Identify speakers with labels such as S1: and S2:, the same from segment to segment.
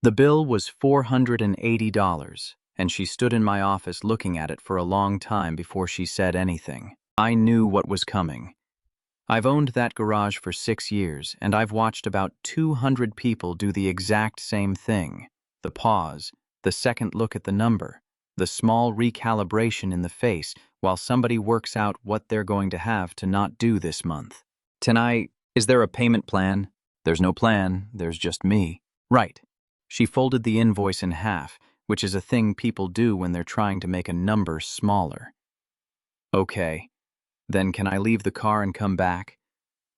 S1: The bill was $480, and she stood in my office looking at it for a long time before she said anything. I knew what was coming. I've owned that garage for 6 years, and I've watched about 200 people do the exact same thing. The pause, the second look at the number, the small recalibration in the face while somebody works out what they're going to have to not do this month. Tonight, is there a payment plan? There's no plan, there's just me. Right. She folded the invoice in half, which is a thing people do when they're trying to make a number smaller. Okay. Then can I leave the car and come back?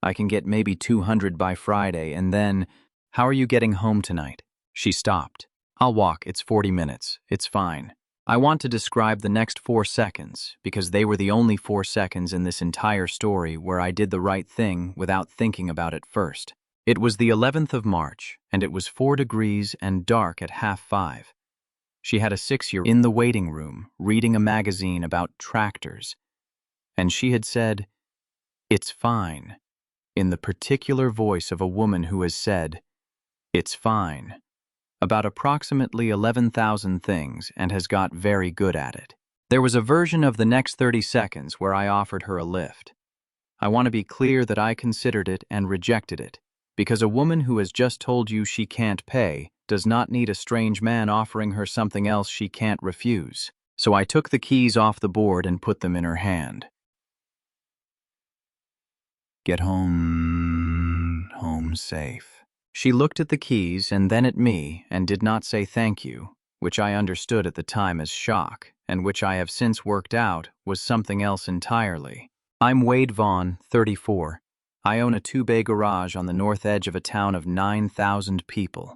S1: I can get maybe 200 by Friday, and then, how are you getting home tonight? She stopped. I'll walk, it's 40 minutes, it's fine. I want to describe the next 4 seconds, because they were the only 4 seconds in this entire story where I did the right thing without thinking about it first. It was the 11th of March, and it was 4 degrees and dark at 5:30. She had a 6-year-old in the waiting room, reading a magazine about tractors. And she had said, "It's fine," in the particular voice of a woman who has said, "It's fine," about approximately 11,000 things and has got very good at it. There was a version of the next 30 seconds where I offered her a lift. I want to be clear that I considered it and rejected it, because a woman who has just told you she can't pay does not need a strange man offering her something else she can't refuse. So I took the keys off the board and put them in her hand. Get home safe. She looked at the keys and then at me and did not say thank you, which I understood at the time as shock, and which I have since worked out was something else entirely. I'm Wade Vaughn, 34. I own a 2-bay garage on the north edge of a town of 9,000 people,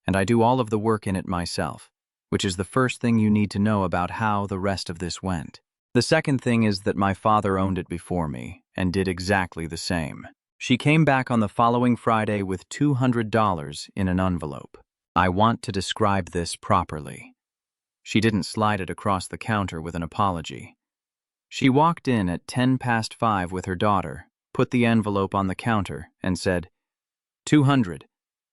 S1: and I do all of the work in it myself, which is the first thing you need to know about how the rest of this went. The second thing is that my father owned it before me and did exactly the same. She came back on the following Friday with $200 in an envelope. I want to describe this properly. She didn't slide it across the counter with an apology. She walked in at 5:10 with her daughter, put the envelope on the counter, and said, "200.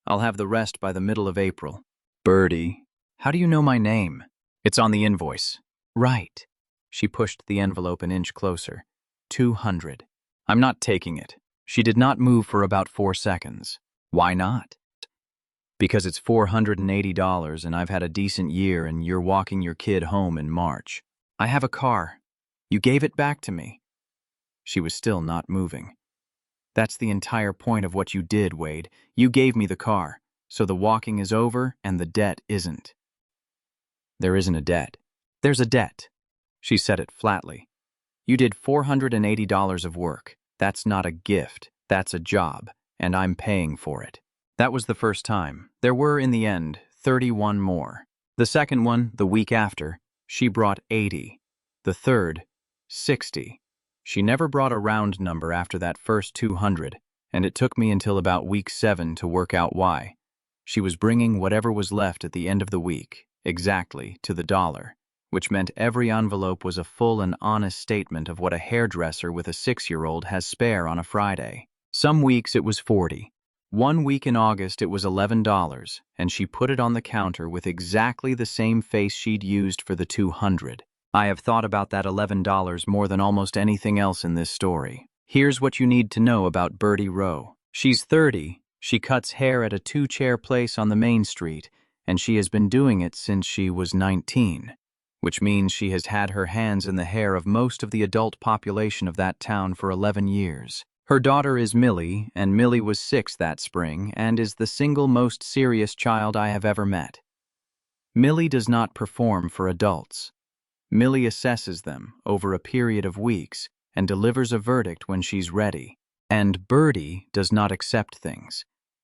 S1: I'll have the rest by the middle of April." Birdie, how do you know my name? It's on the invoice. Right. She pushed the envelope an inch closer. 200. I'm not taking it. She did not move for about 4 seconds. Why not? Because it's $480 and I've had a decent year and you're walking your kid home in March. I have a car. You gave it back to me. She was still not moving. That's the entire point of what you did, Wade. You gave me the car, so the walking is over and the debt isn't. There isn't a debt. There's a debt. She said it flatly. You did $480 of work. That's not a gift. That's a job, and I'm paying for it. That was the first time. There were, in the end, 31 more. The second one, the week after, she brought 80. The third, 60. She never brought a round number after that first 200, and it took me until about week 7 to work out why. She was bringing whatever was left at the end of the week, exactly to the dollar, which meant every envelope was a full and honest statement of what a hairdresser with a 6-year-old has spare on a Friday. Some weeks it was 40. One week in August it was $11, and she put it on the counter with exactly the same face she'd used for the 200. I have thought about that $11 more than almost anything else in this story. Here's what you need to know about Birdie Rowe. She's 30, she cuts hair at a 2-chair place on the main street, and she has been doing it since she was 19. Which means she has had her hands in the hair of most of the adult population of that town for 11 years. Her daughter is Millie, and Millie was 6 that spring and is the single most serious child I have ever met. Millie does not perform for adults. Millie assesses them over a period of weeks and delivers a verdict when she's ready. And Birdie does not accept things.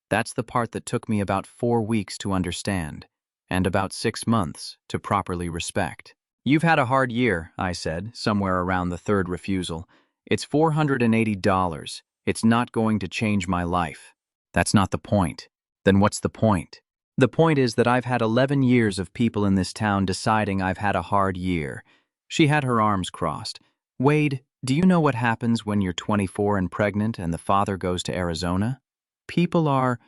S1: That's the part that took me about 4 weeks to understand, and about 6 months to properly respect. You've had a hard year, I said, somewhere around the third refusal. It's $480. It's not going to change my life. That's not the point. Then what's the point? The point is that I've had 11 years of people in this town deciding I've had a hard year. She had her arms crossed. Wade, do you know what happens when you're 24 and pregnant and the father goes to Arizona? People are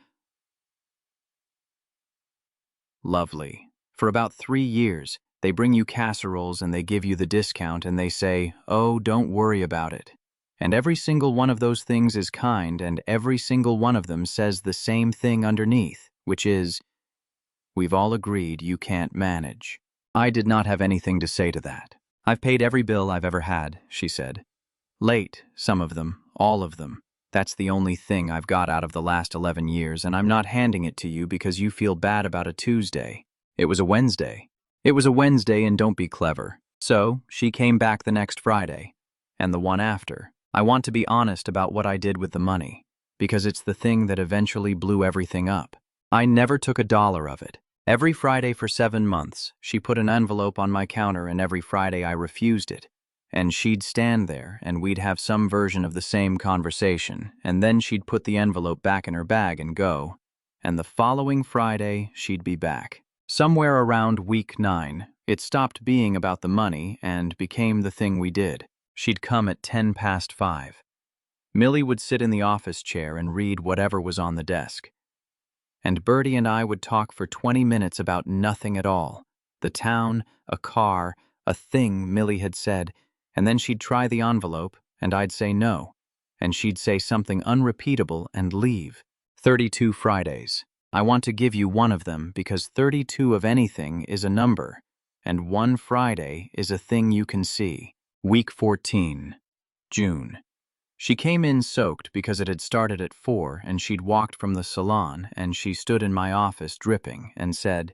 S1: Lovely. For about 3 years, they bring you casseroles and they give you the discount and they say, oh, don't worry about it. And every single one of those things is kind, and every single one of them says the same thing underneath, which is, we've all agreed you can't manage. I did not have anything to say to that. I've paid every bill I've ever had, she said. Late, some of them, all of them. That's the only thing I've got out of the last 11 years, and I'm not handing it to you because you feel bad about a Tuesday. It was a Wednesday. It was a Wednesday, and don't be clever. So, she came back the next Friday, and the one after. I want to be honest about what I did with the money, because it's the thing that eventually blew everything up. I never took $1 of it. Every Friday for 7 months, she put an envelope on my counter, and every Friday I refused it. And she'd stand there, and we'd have some version of the same conversation, and then she'd put the envelope back in her bag and go. And the following Friday, she'd be back. Somewhere around week 9, it stopped being about the money and became the thing we did. She'd come at 5:10. Millie would sit in the office chair and read whatever was on the desk. And Birdie and I would talk for 20 minutes about nothing at all. The town, a car, a thing Millie had said, and then she'd try the envelope, and I'd say no. And she'd say something unrepeatable and leave. 32 Fridays. I want to give you one of them because 32 of anything is a number, and one Friday is a thing you can see. Week 14. June. She came in soaked because it had started at 4 and she'd walked from the salon, and she stood in my office dripping and said,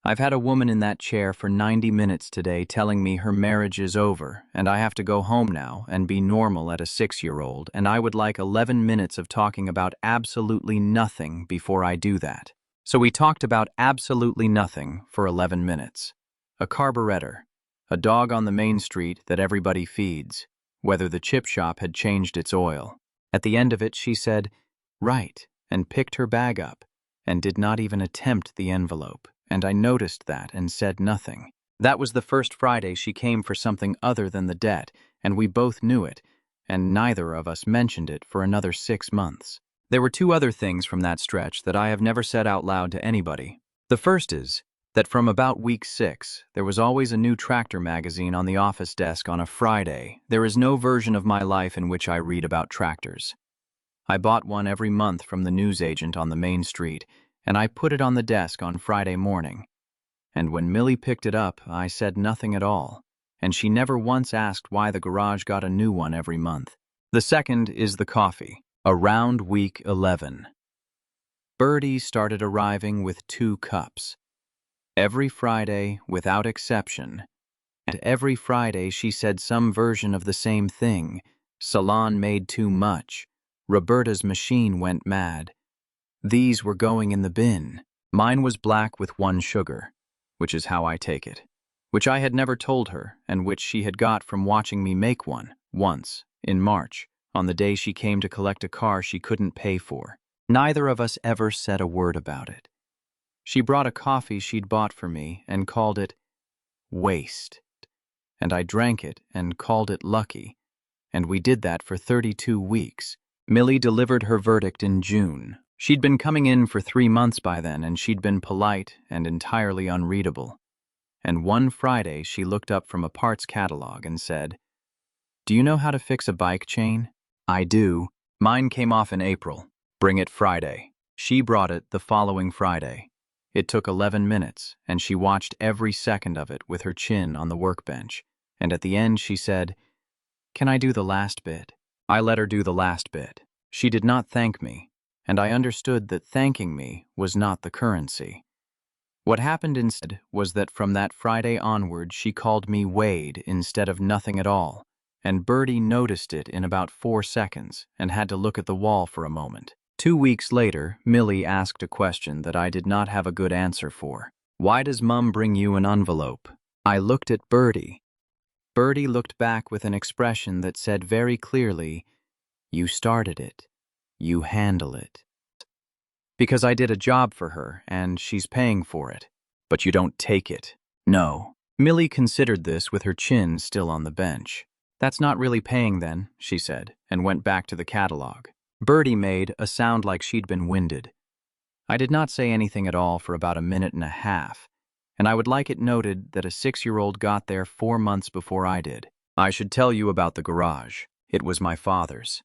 S1: I've had a woman in that chair for 90 minutes today telling me her marriage is over and I have to go home now and be normal at a 6-year-old, and I would like 11 minutes of talking about absolutely nothing before I do that. So we talked about absolutely nothing for 11 minutes. A carburetor, a dog on the main street that everybody feeds, whether the chip shop had changed its oil. At the end of it, she said, right, and picked her bag up and did not even attempt the envelope. And I noticed that and said nothing. That was the first Friday she came for something other than the debt, and we both knew it, and neither of us mentioned it for another 6 months. There were 2 other things from that stretch that I have never said out loud to anybody. The first is that from about week 6, there was always a new tractor magazine on the office desk on a Friday. There is no version of my life in which I read about tractors. I bought one every month from the newsagent on the main street, and I put it on the desk on Friday morning. And when Millie picked it up, I said nothing at all, and she never once asked why the garage got a new one every month. The second is the coffee. Around week 11. Birdie started arriving with 2 cups. Every Friday, without exception. And every Friday she said some version of the same thing. Salon made too much. Roberta's machine went mad. These were going in the bin. Mine was black with 1 sugar, which is how I take it, which I had never told her, and which she had got from watching me make one, once, in March, on the day she came to collect a car she couldn't pay for. Neither of us ever said a word about it. She brought a coffee she'd bought for me and called it Waste, and I drank it and called it Lucky, and we did that for 32 weeks. Millie delivered her verdict in June. She'd been coming in for 3 months by then, and she'd been polite and entirely unreadable. And one Friday she looked up from a parts catalog and said, Do you know how to fix a bike chain? I do. Mine came off in April. Bring it Friday. She brought it the following Friday. It took 11 minutes, and she watched every second of it with her chin on the workbench, and at the end she said, Can I do the last bit? I let her do the last bit. She did not thank me, and I understood that thanking me was not the currency. What happened instead was that from that Friday onward she called me Wade instead of nothing at all, and Birdie noticed it in about 4 seconds and had to look at the wall for a moment. 2 weeks later, Millie asked a question that I did not have a good answer for. Why does Mum bring you an envelope? I looked at Birdie. Birdie looked back with an expression that said very clearly, You started it. You handle it. Because I did a job for her, and she's paying for it. But you don't take it. No. Millie considered this with her chin still on the bench. That's not really paying then, she said, and went back to the catalog. Birdie made a sound like she'd been winded. I did not say anything at all for about a minute and a half, and I would like it noted that a 6-year-old got there 4 months before I did. I should tell you about the garage. It was my father's.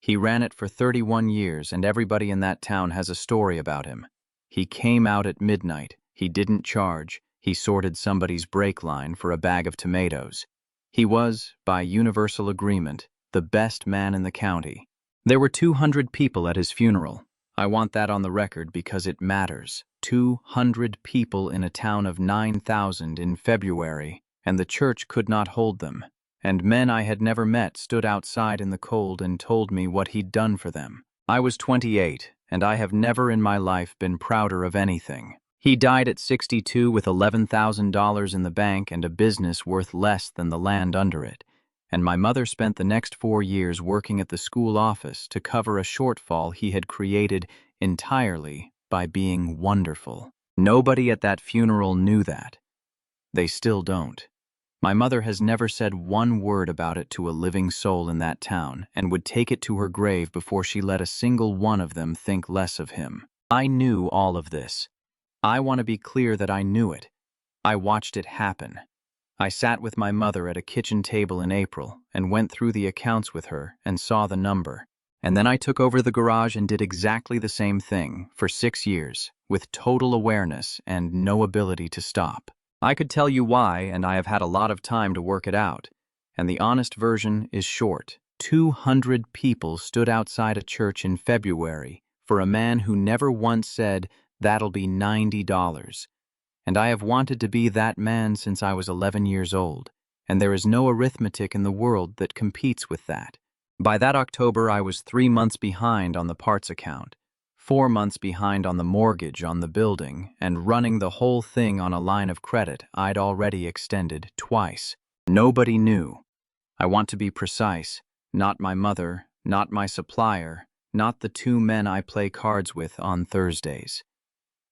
S1: He ran it for 31 years, and everybody in that town has a story about him. He came out at midnight. He didn't charge. He sorted somebody's brake line for a bag of tomatoes. He was, by universal agreement, the best man in the county. There were 200 people at his funeral. I want that on the record because it matters. 200 people in a town of 9,000 in February, and the church could not hold them. And men I had never met stood outside in the cold and told me what he'd done for them. I was 28, and I have never in my life been prouder of anything. He died at 62 with $11,000 in the bank and a business worth less than the land under it. And my mother spent the next 4 years working at the school office to cover a shortfall he had created entirely by being wonderful. Nobody at that funeral knew that. They still don't. My mother has never said one word about it to a living soul in that town and would take it to her grave before she let a single one of them think less of him. I knew all of this. I want to be clear that I knew it. I watched it happen. I sat with my mother at a kitchen table in April and went through the accounts with her and saw the number. And then I took over the garage and did exactly the same thing for 6 years, with total awareness and no ability to stop. I could tell you why, and I have had a lot of time to work it out. And the honest version is short. 200 people stood outside a church in February for a man who never once said, "That'll be $90. And I have wanted to be that man since I was 11 years old, and there is no arithmetic in the world that competes with that. By that October, I was 3 months behind on the parts account, 4 months behind on the mortgage on the building, and running the whole thing on a line of credit I'd already extended twice. Nobody knew. I want to be precise. Not my mother, not my supplier, not the 2 men I play cards with on Thursdays.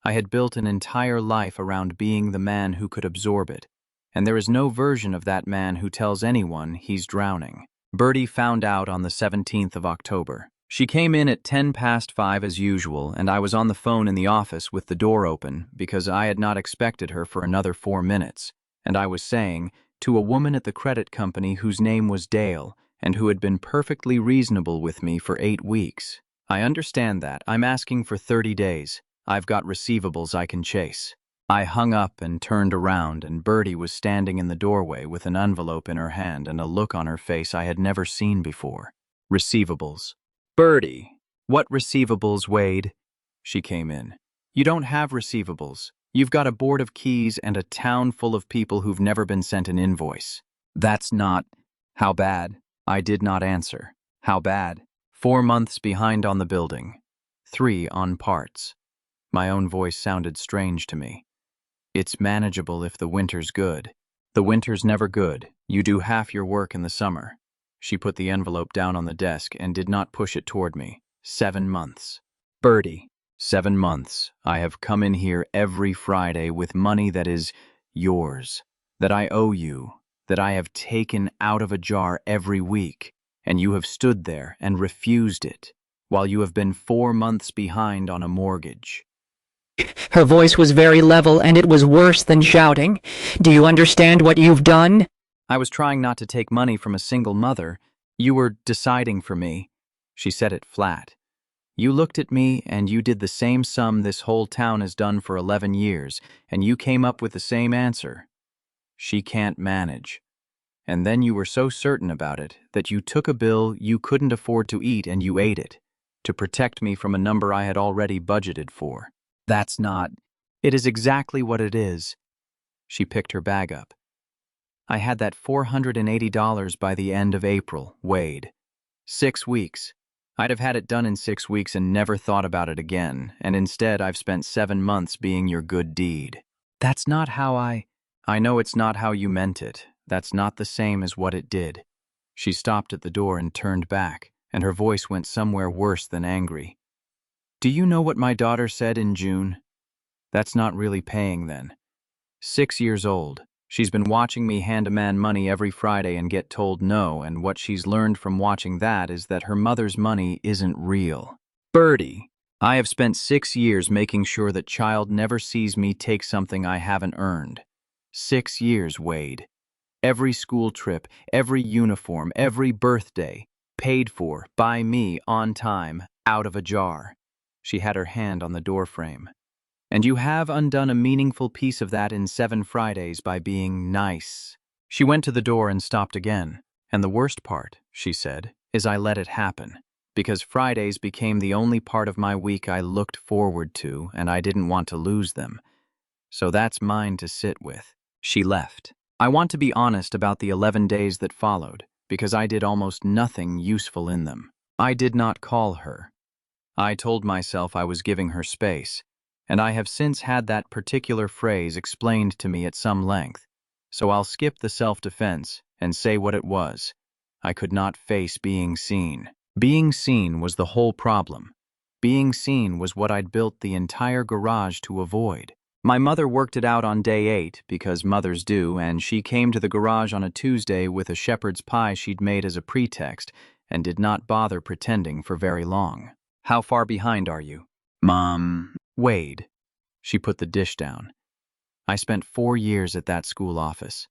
S1: I had built an entire life around being the man who could absorb it, and there is no version of that man who tells anyone he's drowning. Birdie found out on the 17th of October. She came in at 5:10 as usual, and I was on the phone in the office with the door open because I had not expected her for another 4 minutes, and I was saying, to a woman at the credit company whose name was Dale and who had been perfectly reasonable with me for 8 weeks, "I understand that. I'm asking for 30 days. I've got receivables I can chase." I hung up and turned around, and Birdie was standing in the doorway with an envelope in her hand and a look on her face I had never seen before. Receivables. "Birdie, what receivables, Wade?" She came in. "You don't have receivables. You've got a board of keys and a town full of people who've never been sent an invoice." "That's not—" "How bad?" I did not answer. "How bad?" 4 months behind on the building. 3 on parts. My own voice sounded strange to me. "It's manageable if the winter's good." "The winter's never good. You do half your work in the summer." She put the envelope down on the desk and did not push it toward me. 7 months. "Birdie, 7 months. I have come in here every Friday with money that is yours, that I owe you, that I have taken out of a jar every week, and you have stood there and refused it, while you have been 4 months behind on a mortgage."
S2: Her voice was very level, and it was worse than shouting. "Do you understand what you've done?"
S1: "I was trying not to take money from a single mother. You were deciding for me." She said it flat. "You looked at me, and you did the same sum this whole town has done for 11 years, and you came up with the same answer. She can't manage. And then you were so certain about it that you took a bill you couldn't afford to eat and you ate it, to protect me from a number I had already budgeted for. That's not—" "It is exactly what it is." She picked her bag up. "I had that $480 by the end of April, Wade. 6 weeks. I'd have had it done in 6 weeks and never thought about it again, and instead I've spent 7 months being your good deed." "That's not how I know it's not how you meant it. That's not the same as what it did." She stopped at the door and turned back, and her voice went somewhere worse than angry. "Do you know what my daughter said in June? That's not really paying then. 6 years old. She's been watching me hand a man money every Friday and get told no, and what she's learned from watching that is that her mother's money isn't real." "Birdie, I have spent 6 years making sure that child never sees me take something I haven't earned. 6 years, Wade. Every school trip, every uniform, every birthday, paid for, by me, on time, out of a jar. She had her hand on the doorframe. And you have undone a meaningful piece of that in 7 Fridays by being nice. She went to the door and stopped again. And the worst part, she said, is I let it happen. Because Fridays became the only part of my week I looked forward to, and I didn't want to lose them. So that's mine to sit with. She left. I want to be honest about the 11 days that followed, because I did almost nothing useful in them. I did not call her. I told myself I was giving her space, and I have since had that particular phrase explained to me at some length, so I'll skip the self-defense and say what it was. I could not face being seen. Being seen was the whole problem. Being seen was what I'd built the entire garage to avoid. My mother worked it out on day 8, because mothers do, and she came to the garage on a Tuesday with a shepherd's pie she'd made as a pretext and did not bother pretending for very long. How far behind are you? Mom. Wade. She put the dish down. I spent 4 years at that school office.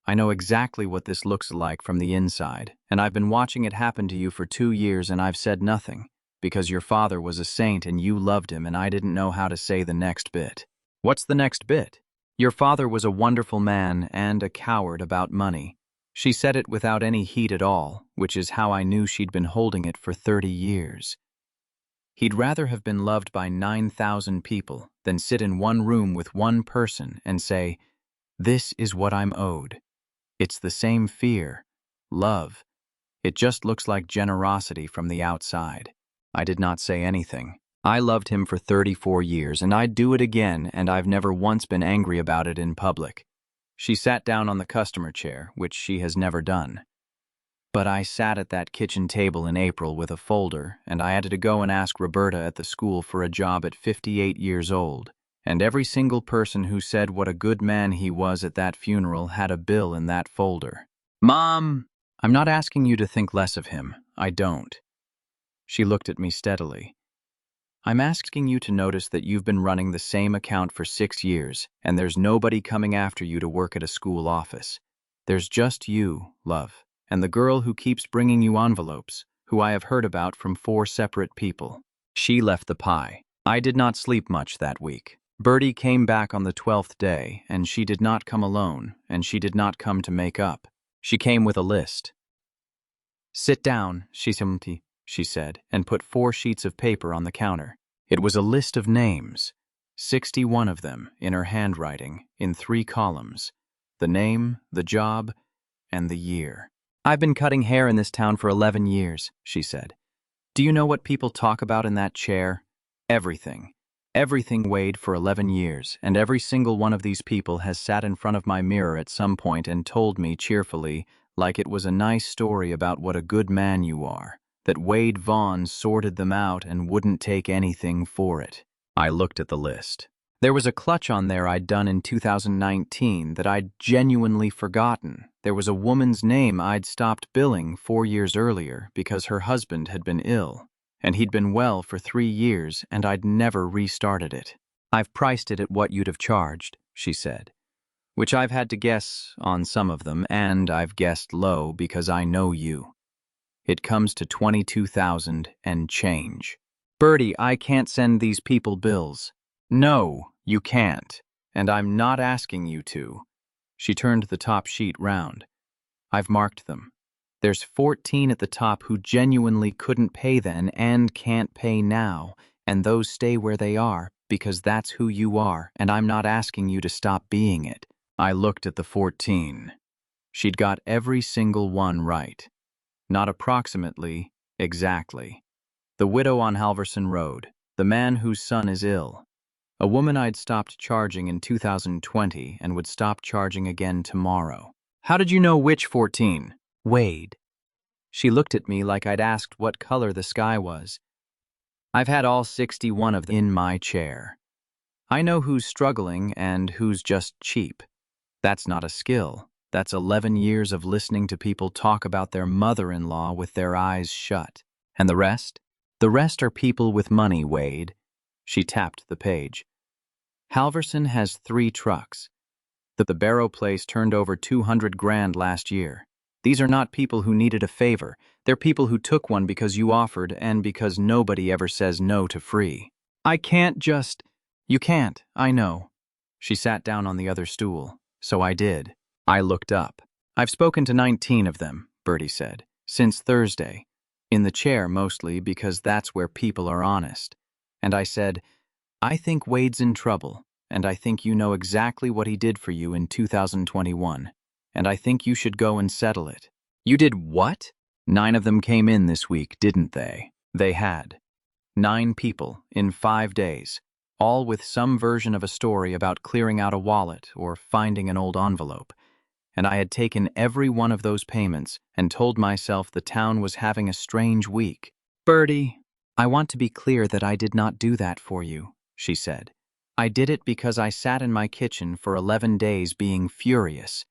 S1: I know exactly what this looks like from the inside, and I've been watching it happen to you for 2 years, and I've said nothing, because your father was a saint and you loved him, and I didn't know how to say the next bit. What's the next bit? Your father was a wonderful man and a coward about money. She said it without any heat at all, which is how I knew she'd been holding it for 30 years. He'd rather have been loved by 9,000 people than sit in one room with one person and say, "This is what I'm owed." It's the same fear, love. It just looks like generosity from the outside. I did not say anything. I loved him for 34 years, and I'd do it again, and I've never once been angry about it in public. She sat down on the customer chair, which she has never done. But I sat at that kitchen table in April with a folder, and I had to go and ask Roberta at the school for a job at 58 years old. And every single person who said what a good man he was at that funeral had a bill in that folder. Mom! I'm not asking you to think less of him. I don't. She looked at me steadily. I'm asking you to notice that you've been running the same account for 6 years, and there's nobody coming after you to work at a school office. There's just you, love, and the girl who keeps bringing you envelopes, who I have heard about from 4 separate people. She left the pie. I did not sleep much that week. Birdie came back on the 12th day, and she did not come alone, and she did not come to make up. She came with a list. Sit down, she said, and put 4 sheets of paper on the counter. It was a list of names, 61 of them, in her handwriting, in 3 columns. The name, the job, and the year. I've been cutting hair in this town for 11 years, she said. Do you know what people talk about in that chair? Everything. Everything, Wade, for 11 years, and every single one of these people has sat in front of my mirror at some point and told me cheerfully, like it was a nice story about what a good man you are, that Wade Vaughn sorted them out and wouldn't take anything for it. I looked at the list. There was a clutch on there I'd done in 2019 that I'd genuinely forgotten. There was a woman's name I'd stopped billing 4 years earlier because her husband had been ill, and he'd been well for 3 years, and I'd never restarted it. I've priced it at what you'd have charged, she said, which I've had to guess on some of them, and I've guessed low because I know you. It comes to 22,000 and change. Birdie, I can't send these people bills. No, you can't, and I'm not asking you to. She turned the top sheet round. I've marked them. There's 14 at the top who genuinely couldn't pay then and can't pay now, and those stay where they are because that's who you are, and I'm not asking you to stop being it. I looked at the 14. She'd got every single one right. Not approximately, exactly. The widow on Halverson Road, the man whose son is ill, a woman I'd stopped charging in 2020 and would stop charging again tomorrow. How did you know which 14? Wade. She looked at me like I'd asked what color the sky was. I've had all 61 of them in my chair. I know who's struggling and who's just cheap. That's not a skill. That's 11 years of listening to people talk about their mother-in-law with their eyes shut. And the rest? The rest are people with money, Wade. She tapped the page. Halverson has 3 trucks. The Barrow place turned over 200 grand last year. These are not people who needed a favor. They're people who took one because you offered and because nobody ever says no to free. I can't just... You can't, I know. She sat down on the other stool. So I did. I looked up. I've spoken to 19 of them, Birdie said, since Thursday. In the chair mostly because that's where people are honest. And I said, I think Wade's in trouble, and I think you know exactly what he did for you in 2021, and I think you should go and settle it. You did what? 9 of them came in this week, didn't they? They had. 9 people in 5 days, all with some version of a story about clearing out a wallet or finding an old envelope. And I had taken every one of those payments and told myself the town was having a strange week. Birdie, I want to be clear that I did not do that for you, she said. I did it because I sat in my kitchen for 11 days being furious.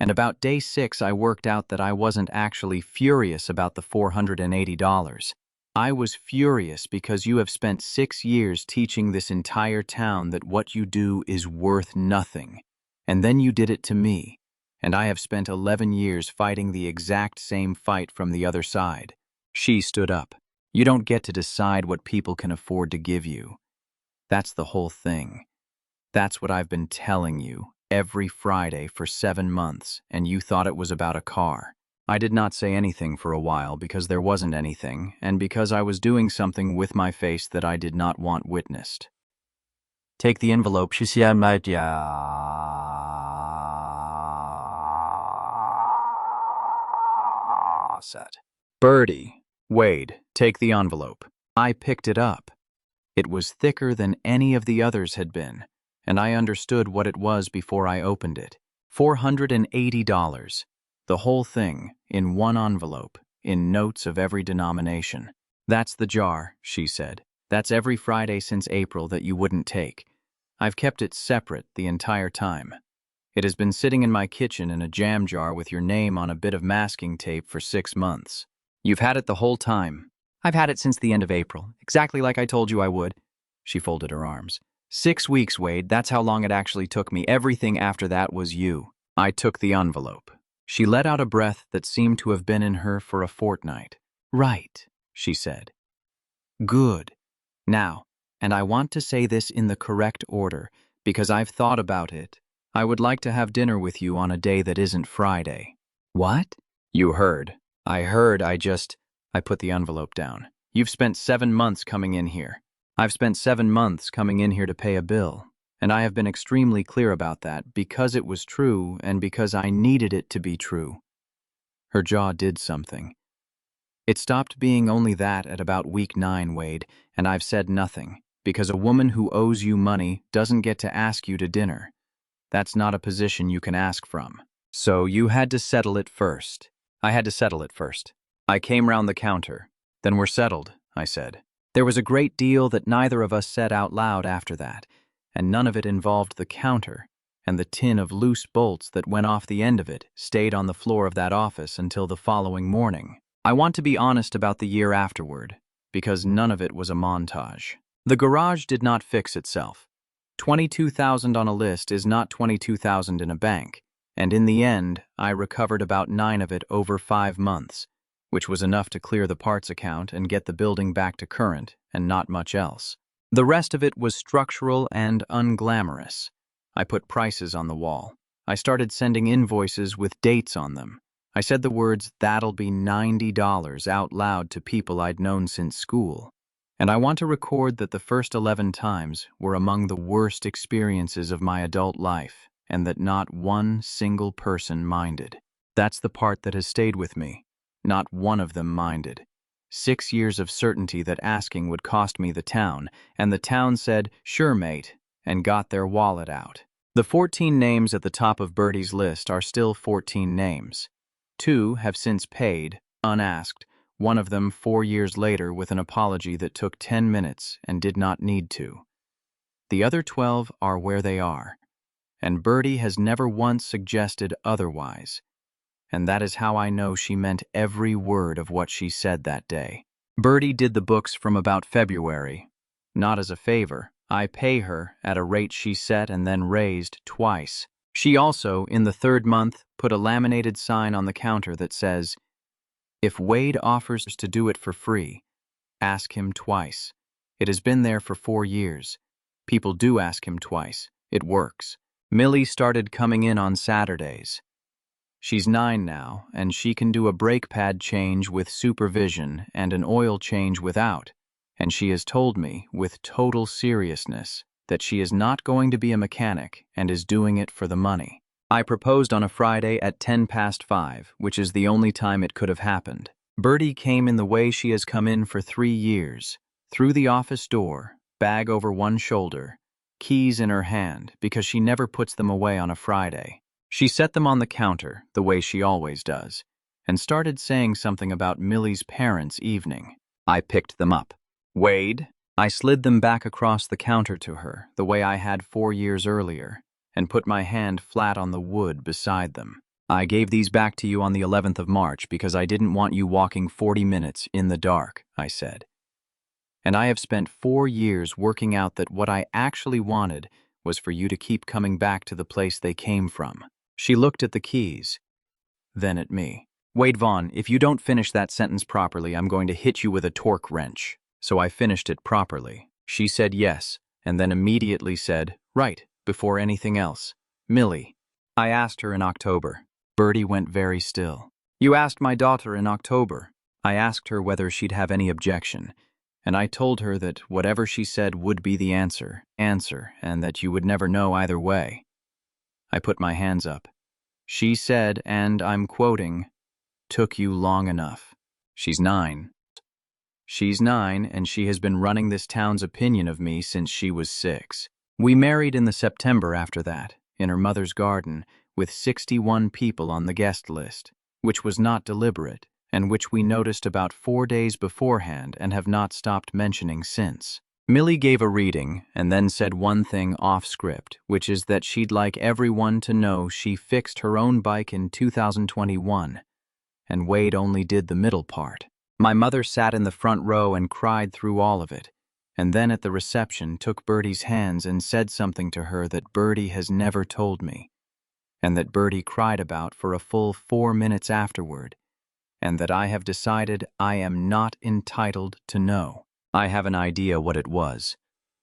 S1: And about day 6 I worked out that I wasn't actually furious about the $480. I was furious because you have spent 6 years teaching this entire town that what you do is worth nothing. And then you did it to me. And I have spent 11 years fighting the exact same fight from the other side. She stood up. You don't get to decide what people can afford to give you. That's the whole thing. That's what I've been telling you every Friday for 7 months, and you thought it was about a car. I did not say anything for a while because there wasn't anything, and because I was doing something with my face that I did not want witnessed. Take the envelope, she said. Birdie, Wade, take the envelope. I picked it up. It was thicker than any of the others had been, and I understood what it was before I opened it. $480. The whole thing, in one envelope, in notes of every denomination. That's the jar, she said. That's every Friday since April that you wouldn't take. I've kept it separate the entire time. It has been sitting in my kitchen in a jam jar with your name on a bit of masking tape for 6 months. You've had it the whole time. I've had it since the end of April, exactly like I told you I would. She folded her arms. 6 weeks, Wade, that's how long it actually took me. Everything after that was you. I took the envelope. She let out a breath that seemed to have been in her for a fortnight. Right, she said. Good. Now, and I want to say this in the correct order, because I've thought about it. I would like to have dinner with you on a day that isn't Friday. What? You heard. I heard, I put the envelope down. You've spent 7 months coming in here. I've spent 7 months coming in here to pay a bill, and I have been extremely clear about that because it was true and because I needed it to be true. Her jaw did something. It stopped being only that at about week 9, Wade, and I've said nothing, because a woman who owes you money doesn't get to ask you to dinner. That's not a position you can ask from. So you had to settle it first. I had to settle it first. I came round the counter. Then we're settled, I said. There was a great deal that neither of us said out loud after that, and none of it involved the counter, and the tin of loose bolts that went off the end of it stayed on the floor of that office until the following morning. I want to be honest about the year afterward, because none of it was a montage. The garage did not fix itself. 22,000 on a list is not 22,000 in a bank, and in the end, I recovered about 9 of it over 5 months, which was enough to clear the parts account and get the building back to current, and not much else. The rest of it was structural and unglamorous. I put prices on the wall. I started sending invoices with dates on them. I said the words, "That'll be $90" out loud to people I'd known since school. And I want to record that the first 11 times were among the worst experiences of my adult life, and that not one single person minded. That's the part that has stayed with me. Not one of them minded. 6 years of certainty that asking would cost me the town, and the town said, "Sure, mate," and got their wallet out. The 14 names at the top of Birdie's list are still 14 names. 2 have since paid, unasked, one of them 4 years later with an apology that took 10 minutes and did not need to. The other 12 are where they are, and Birdie has never once suggested otherwise. And that is how I know she meant every word of what she said that day. Birdie did the books from about February. Not as a favor. I pay her at a rate she set and then raised twice. She also, in the third month, put a laminated sign on the counter that says, "If Wade offers to do it for free, ask him twice." It has been there for 4 years. People do ask him twice. It works. Millie started coming in on Saturdays. She's 9 now, and she can do a brake pad change with supervision and an oil change without. And she has told me, with total seriousness, that she is not going to be a mechanic and is doing it for the money. I proposed on a Friday at 5:10, which is the only time it could have happened. Birdie came in the way she has come in for 3 years, through the office door, bag over one shoulder, keys in her hand, because she never puts them away on a Friday. She set them on the counter, the way she always does, and started saying something about Millie's parents' evening. I picked them up. "Wade?" I slid them back across the counter to her, the way I had 4 years earlier, and put my hand flat on the wood beside them. "I gave these back to you on the 11th of March because I didn't want you walking 40 minutes in the dark," I said. "And I have spent 4 years working out that what I actually wanted was for you to keep coming back to the place they came from." She looked at the keys, then at me. "Wade Vaughn, if you don't finish that sentence properly, I'm going to hit you with a torque wrench." So I finished it properly. She said yes, and then immediately said, "Right," before anything else. "Millie." I asked her in October. Birdie went very still. "You asked my daughter in October." I asked her whether she'd have any objection, and I told her that whatever she said would be the answer, and that you would never know either way. I put my hands up. She said, and I'm quoting, "Took you long enough." She's 9. She's 9, and she has been running this town's opinion of me since she was 6. We married in the September after that, in her mother's garden, with 61 people on the guest list, which was not deliberate, and which we noticed about 4 days beforehand and have not stopped mentioning since. Millie gave a reading and then said one thing off script, which is that she'd like everyone to know she fixed her own bike in 2021, and Wade only did the middle part. My mother sat in the front row and cried through all of it, and then at the reception took Birdie's hands and said something to her that Birdie has never told me, and that Birdie cried about for a full 4 minutes afterward, and that I have decided I am not entitled to know. I have an idea what it was.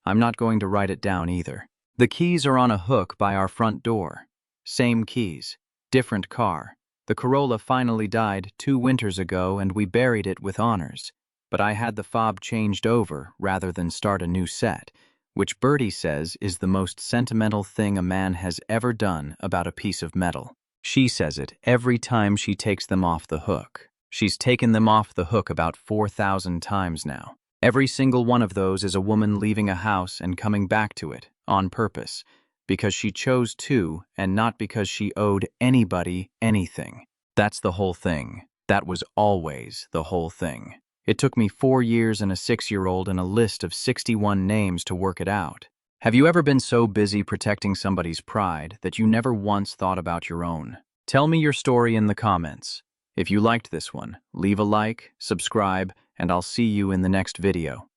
S1: I'm not going to write it down either. The keys are on a hook by our front door. Same keys, different car. The Corolla finally died 2 winters ago and we buried it with honors, but I had the fob changed over rather than start a new set, which Birdie says is the most sentimental thing a man has ever done about a piece of metal. She says it every time she takes them off the hook. She's taken them off the hook about 4,000 times now. Every single one of those is a woman leaving a house and coming back to it, on purpose, because she chose to and not because she owed anybody anything. That's the whole thing. That was always the whole thing. It took me 4 years and a 6-year-old and a list of 61 names to work it out. Have you ever been so busy protecting somebody's pride that you never once thought about your own? Tell me your story in the comments. If you liked this one, leave a like, subscribe, and I'll see you in the next video.